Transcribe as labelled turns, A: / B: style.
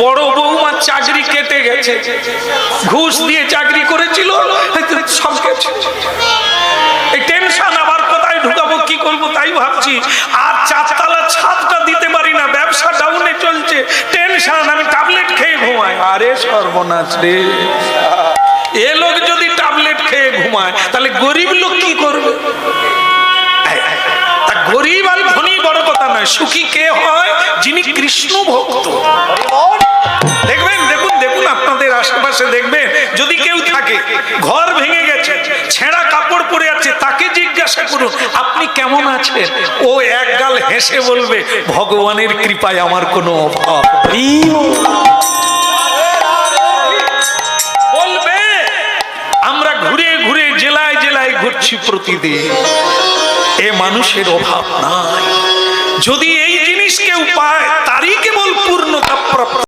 A: বড় বৌমার চাকরি কেটে গেছে, ঘুষ দিয়ে চাকরি করেছিল, সব গেছে। এই টেনশন, আবার কোথায় ঢুকাবো, কি করবো তাই ভাবছি। আর 4 তলা ছাদটা দিতে পারি না, ব্যবসা ডাউনে চলছে, টেনশন, আমি ট্যাবলেট খেয়ে ঘুমাই। আরে সর্বনাশ রে, এ লোক যদি ট্যাবলেট খেয়ে ঘুমায় তাহলে গরিব লোক কি করবে? গরিব আর ধনী বড় কথা নয়, সুখী কে হয়? যিনি কৃষ্ণ ভক্ত। দেখবেন, দেখুন দেখুন আপনাদের আশেপাশে দেখবেন, যদি কেউ থাকে ঘর ভেঙে গেছে, ছেঁড়া কাপড় পরে আছে, তাকে জিজ্ঞাসা করুন আপনি কেমন আছেন, ও একগাল হেসে বলবে ভগবানের কৃপায় আমার কোনো অভাব নেই। বলবে আমরা ঘুরে ঘুরে জেলায় জেলায় ঘুরছি প্রতিদিন, এ মানুষের অভাব নাই। যদি এই জিনিস কেউ পায় তারই কেবল পূর্ণতা প্রাপ্ত।